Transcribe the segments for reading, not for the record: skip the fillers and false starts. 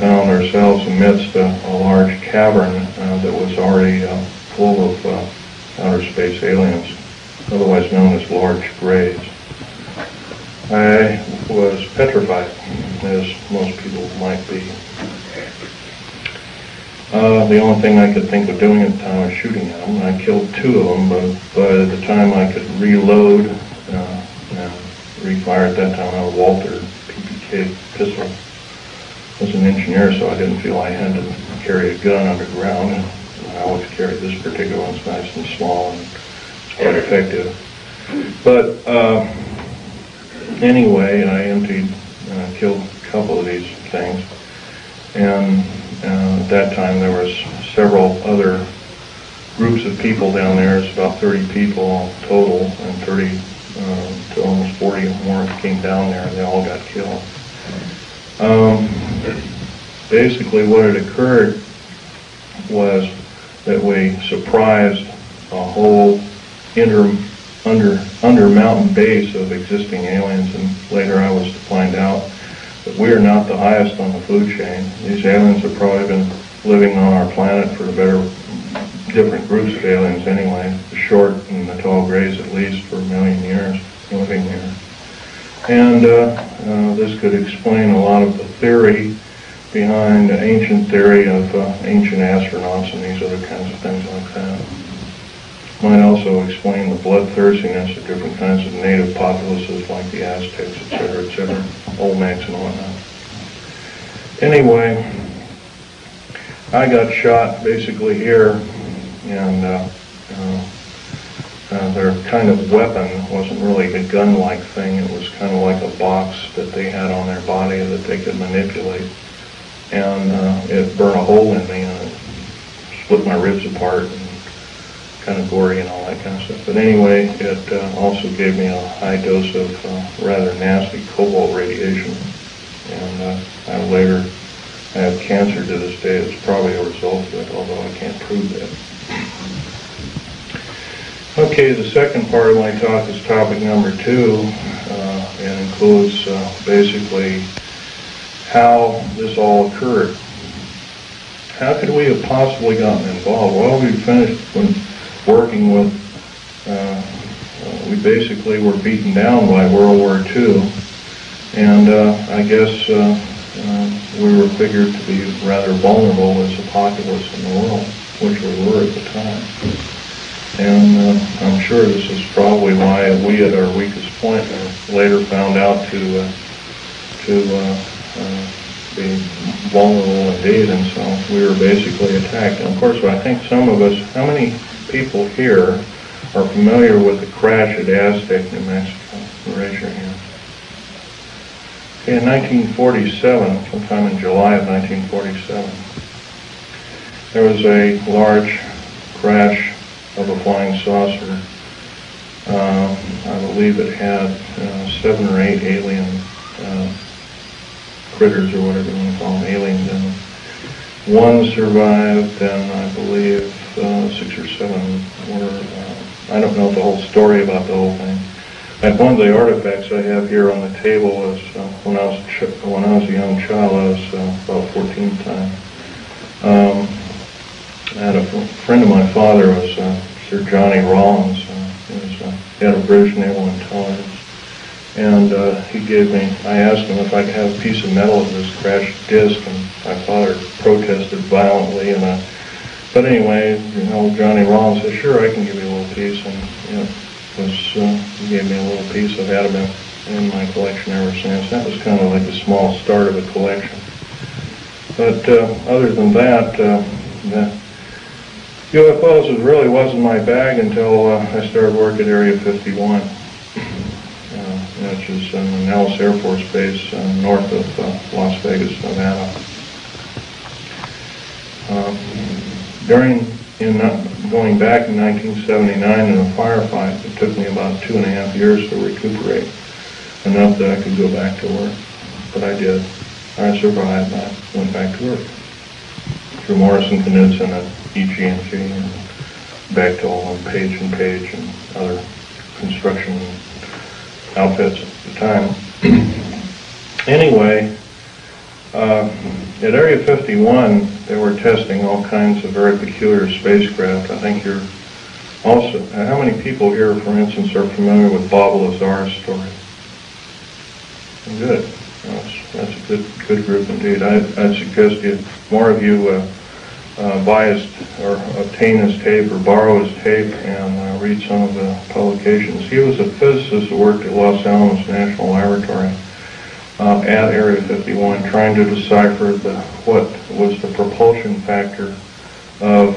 found ourselves amidst a large cavern that was already full of outer space aliens, otherwise known as large grays. I was petrified, as most people might be. The only thing I could think of doing at the time was shooting at them. I killed 2 of them, but by the time I could reload and refire at that time, I had a Walter PPK pistol. I was an engineer, so I didn't feel I had to carry a gun underground. I always carried this particular one. It's nice and small and it's quite effective. But anyway, I killed a couple of these things, and at that time there was several other groups of people down there. It's about 30 people total, and 30 to almost 40 or more came down there, and they all got killed. Basically what had occurred was that we surprised a whole under mountain base of existing aliens, and later I was to find out that we are not the highest on the food chain. These aliens have probably been living on our planet for different groups of aliens anyway, the short and the tall grays at least, for 1 million years living here. And this could explain a lot of the theory behind the ancient theory of ancient astronauts and these other kinds of things like that. Might also explain the bloodthirstiness of different kinds of native populaces like the Aztecs, etc., Olmecs and whatnot. Anyway, I got shot basically here, and their kind of weapon wasn't really a gun-like thing. It was kind of like a box that they had on their body that they could manipulate. And it burned a hole in me, and it split my ribs apart, and kind of gory and all that kind of stuff. But anyway, it also gave me a high dose of rather nasty cobalt radiation. And I have cancer to this day. It's probably a result of it, although I can't prove that. Okay, the second part of my talk is topic number 2, and includes basically how this all occurred. How could we have possibly gotten involved? Well, we finished working with, we basically were beaten down by World War II, and I guess we were figured to be rather vulnerable as a populace in the world, which we were at the time. And I'm sure this is probably why we at our weakest point later found out to be vulnerable indeed, and so we were basically attacked. And of course, I think some of us, how many people here are familiar with the crash at Aztec, New Mexico? Raise your hand. Okay, in 1947, sometime in July of 1947, there was a large crash of a flying saucer. I believe it had 7 or 8 alien critters, or whatever you want to call them, aliens in them. 1 survived, and I believe 6 or 7 were, I don't know the whole story about the whole thing. And one of the artifacts I have here on the table was when I was a young child. I was about 14 at the time. I had a friend of my father was Sir Johnny Rawlins. He had a British Naval Intelligence. And he gave me, I asked him if I could have a piece of metal of this crashed disc, and my father protested violently. But anyway, Johnny Rawlins said, "Sure, I can give you a little piece." And he gave me a little piece. I've had them in my collection ever since. That was kind of like the small start of a collection. But other than that, UFOs really wasn't my bag until I started work at Area 51, which is in the Nellis Air Force Base north of Las Vegas, Nevada. Going back in 1979 in a firefight, it took me about 2.5 years to recuperate, enough that I could go back to work. But I did. I survived. I went back to work through Morrison Knudsen at EG&G and Bechtel and Page and Page and other construction outfits at the time. Anyway, At Area 51, they were testing all kinds of very peculiar spacecraft. I think you're also, how many people here, for instance, are familiar with Bob Lazar's story? Good. That's a good group indeed. I'd suggest more of you buy his, or obtain his tape or borrow his tape and read some of the publications. He was a physicist who worked at Los Alamos National Laboratory at Area 51, trying to decipher what was the propulsion factor of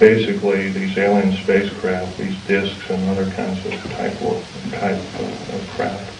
basically these alien spacecraft, these discs and other kinds of type of craft.